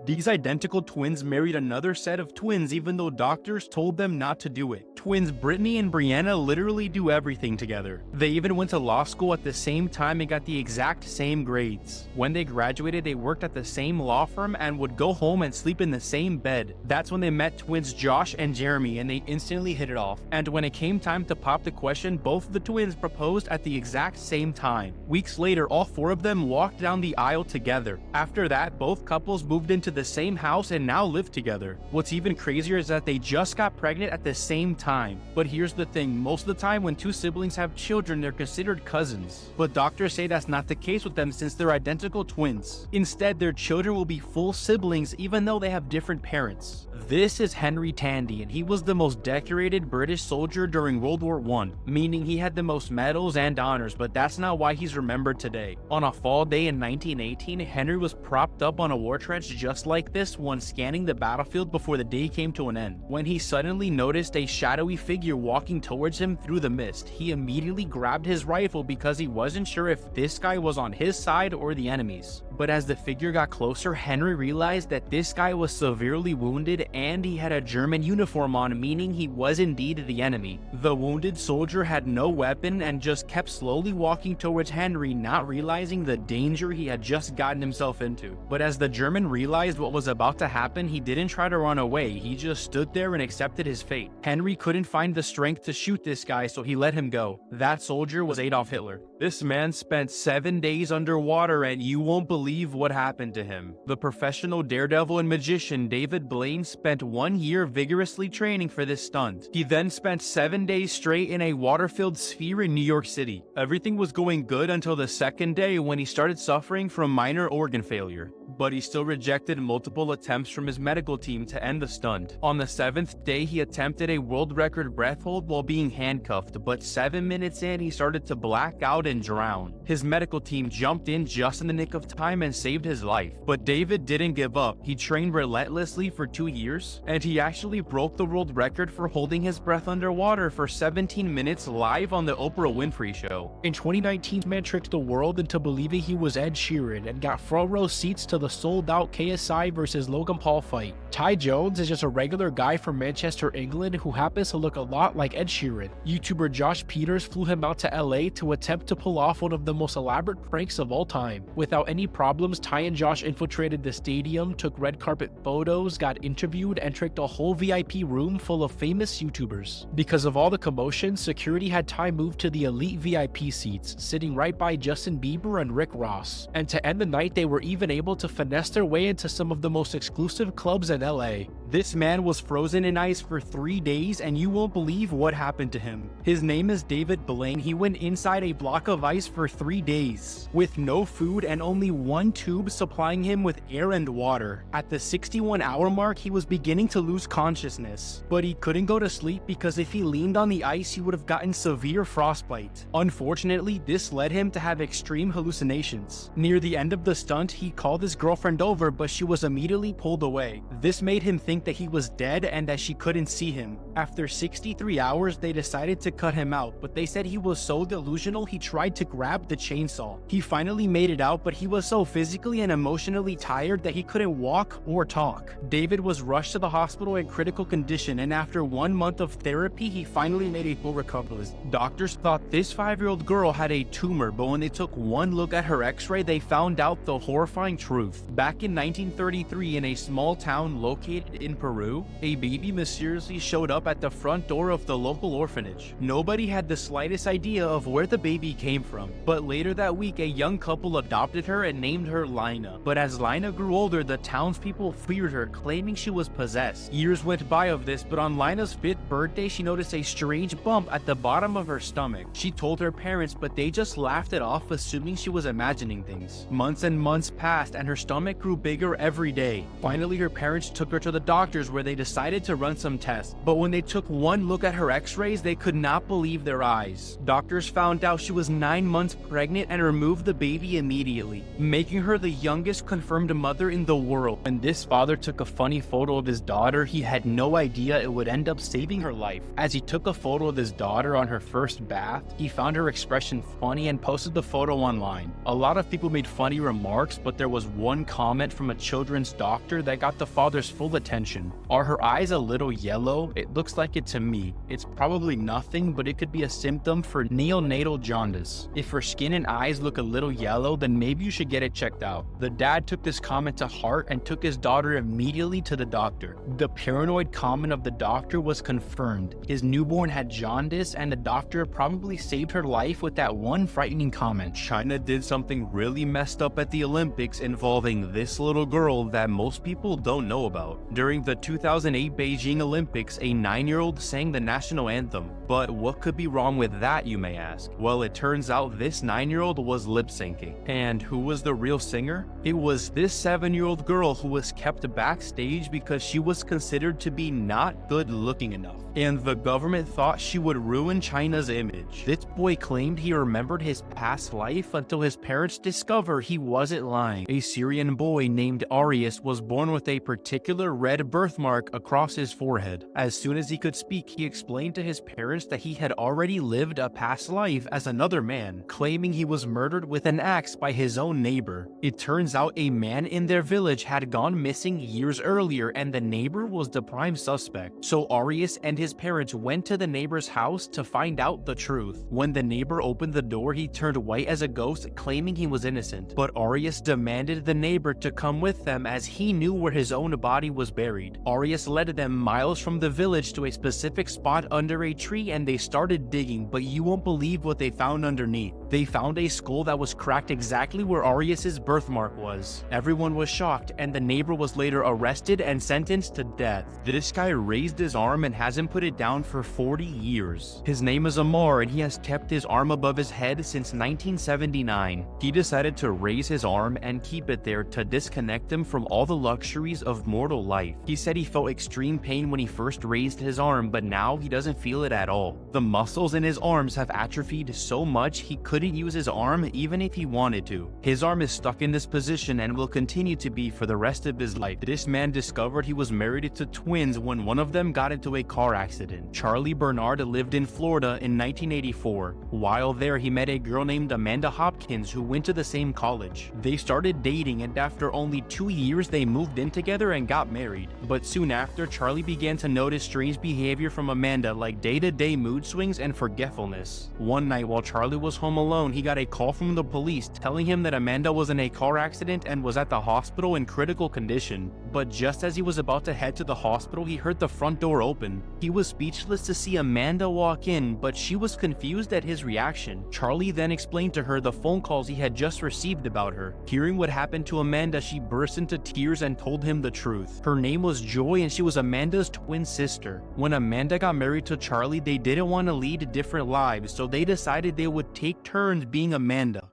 These identical twins married another set of twins even though doctors told them not to do it. Twins Brittany and Brianna literally do everything together. They even went to law school at the same time and got the exact same grades. When they graduated, they worked at the same law firm and would go home and sleep in the same bed. That's when they met twins Josh and Jeremy, and they instantly hit it off. And when it came time to pop the question, both of the twins proposed at the exact same time. Weeks later, all four of them walked down the aisle together. After that, both couples moved into the same house and now live together. What's even crazier is that they just got pregnant at the same time. But here's the thing, most of the time when two siblings have children, they're considered cousins. But doctors say that's not the case with them since they're identical twins. Instead, their children will be full siblings even though they have different parents. This is Henry Tandy, and he was the most decorated British soldier during World War I, meaning he had the most medals and honors, but that's not why he's remembered today. On a fall day in 1918, Henry was propped up on a war trench just like this one, scanning the battlefield before the day came to an end. When he suddenly noticed a shadowy figure walking towards him through the mist, he immediately grabbed his rifle because he wasn't sure if this guy was on his side or the enemy's. But as the figure got closer, Henry realized that this guy was severely wounded and he had a German uniform on, meaning he was indeed the enemy. The wounded soldier had no weapon and just kept slowly walking towards Henry, not realizing the danger he had just gotten himself into. But as the German realized what was about to happen, he didn't try to run away, he just stood there and accepted his fate. Henry couldn't find the strength to shoot this guy, so he let him go. That soldier was Adolf Hitler. This man spent 7 days underwater and you won't believe what happened to him. The professional daredevil and magician David Blaine spent 1 year vigorously training for this stunt. He then spent 7 days straight in a water-filled sphere in New York City. Everything was going good until the second day when he started suffering from minor organ failure. But he still rejected multiple attempts from his medical team to end the stunt. On the 7th day, he attempted a world record breath hold while being handcuffed, but 7 minutes in, he started to black out and drown. His medical team jumped in just in the nick of time and saved his life. But David didn't give up. He trained relentlessly for 2 years, and he actually broke the world record for holding his breath underwater for 17 minutes live on the Oprah Winfrey Show. In 2019, man tricked the world into believing he was Ed Sheeran and got front row seats to the sold-out KSI versus Logan Paul fight. Ty Jones is just a regular guy from Manchester, England who happens to look a lot like Ed Sheeran. YouTuber Josh Peters flew him out to LA to attempt to pull off one of the most elaborate pranks of all time. Without any problems, Ty and Josh infiltrated the stadium, took red carpet photos, got interviewed, and tricked a whole VIP room full of famous YouTubers. Because of all the commotion, security had Ty moved to the elite VIP seats, sitting right by Justin Bieber and Rick Ross. And to end the night, they were even able to finesse their way into some of the most exclusive clubs in LA. This man was frozen in ice for 3 days and you won't believe what happened to him. His name is David Blaine. He went inside a block of ice for 3 days with no food and only one tube supplying him with air and water. At the 61-hour mark, he was beginning to lose consciousness, but he couldn't go to sleep because if he leaned on the ice, he would have gotten severe frostbite. Unfortunately, this led him to have extreme hallucinations. Near the end of the stunt, he called his girlfriend over, but she was immediately pulled away. This made him think that he was dead and that she couldn't see him. After 63 hours, they decided to cut him out, but they said he was so delusional he tried to grab the chainsaw. He finally made it out, but he was so physically and emotionally tired that he couldn't walk or talk. David was rushed to the hospital in critical condition, and after 1 month of therapy, he finally made a full recovery. Doctors thought this 5-year-old girl had a tumor, but when they took one look at her x-ray, they found out the horrifying truth. Back in 1933, in a small town located in Peru, a baby mysteriously showed up at the front door of the local orphanage. Nobody had the slightest idea of where the baby came from, but later that week, a young couple adopted her and named her Lina. But as Lina grew older, the townspeople feared her, claiming she was possessed. Years went by of this, but on Lina's 5th birthday, she noticed a strange bump at the bottom of her stomach. She told her parents, but they just laughed it off, assuming she was imagining things. Months and months passed, and her stomach grew bigger every day. Finally, her parents took her to the doctors where they decided to run some tests. But when they took one look at her x-rays, they could not believe their eyes. Doctors found out she was 9 months pregnant and removed the baby immediately, making her the youngest confirmed mother in the world. When this father took a funny photo of his daughter, he had no idea it would end up saving her life. As he took a photo of his daughter on her first bath, he found her expression funny and posted the photo online. A lot of people made funny remarks, but there was One comment from a children's doctor that got the father's full attention. Are her eyes a little yellow? It looks like it to me. It's probably nothing, but it could be a symptom for neonatal jaundice. If her skin and eyes look a little yellow, then maybe you should get it checked out. The dad took this comment to heart and took his daughter immediately to the doctor. The paranoid comment of the doctor was confirmed. His newborn had jaundice, and the doctor probably saved her life with that one frightening comment. China did something really messed up at the Olympics involving this little girl that most people don't know about. During the 2008 Beijing Olympics, a 9-year-old sang the national anthem. But what could be wrong with that, you may ask? Well, it turns out this 9-year-old was lip syncing. And who was the real singer? It was this 7-year-old girl who was kept backstage because she was considered to be not good looking enough, and the government thought she would ruin China's image. This boy claimed he remembered his past life until his parents discovered he wasn't lying. A Syrian boy named Arius was born with a particular red birthmark across his forehead. As soon as he could speak, he explained to his parents that he had already lived a past life as another man, claiming he was murdered with an axe by his own neighbor. It turns out a man in their village had gone missing years earlier, and the neighbor was the prime suspect. So Arius and his parents went to the neighbor's house to find out the truth. When the neighbor opened the door, he turned white as a ghost, claiming he was innocent. But Arius demanded the neighbor to come with them as he knew where his own body was buried. Arius led them miles from the village to a specific spot under a tree, and they started digging, but you won't believe what they found underneath. They found a skull that was cracked exactly where Arius's birthmark was. Everyone was shocked, and the neighbor was later arrested and sentenced to death. This guy raised his arm and hasn't put it down for 40 years. His name is Amar, and he has kept his arm above his head since 1979. He decided to raise his arm and keep it there to disconnect him from all the luxuries of mortal life. He said he felt extreme pain when he first raised his arm, but now he doesn't feel it at all. The muscles in his arms have atrophied so much he couldn't use his arm even if he wanted to. His arm is stuck in this position and will continue to be for the rest of his life. This man discovered he was married to twins when one of them got into a car accident. Charlie Bernard lived in Florida in 1984. While there, he met a girl named Amanda Hopkins who went to the same college. They started dating, and after only 2 years they moved in together and got married. But soon after, Charlie began to notice strange behavior from Amanda, like day-to-day mood swings and forgetfulness. One night while Charlie was home alone, he got a call from the police telling him that Amanda was in a car accident and was at the hospital in critical condition. But just as he was about to head to the hospital, he heard the front door open. He was speechless to see Amanda walk in, but she was confused at his reaction. Charlie then explained to her the phone calls he had just received about her. Hearing what happened to Amanda, she burst into tears and told him the truth. Her name was Joy, and she was Amanda's twin sister. When Amanda got married to Charlie, they didn't want to lead different lives, so they decided they would take turns being Amanda.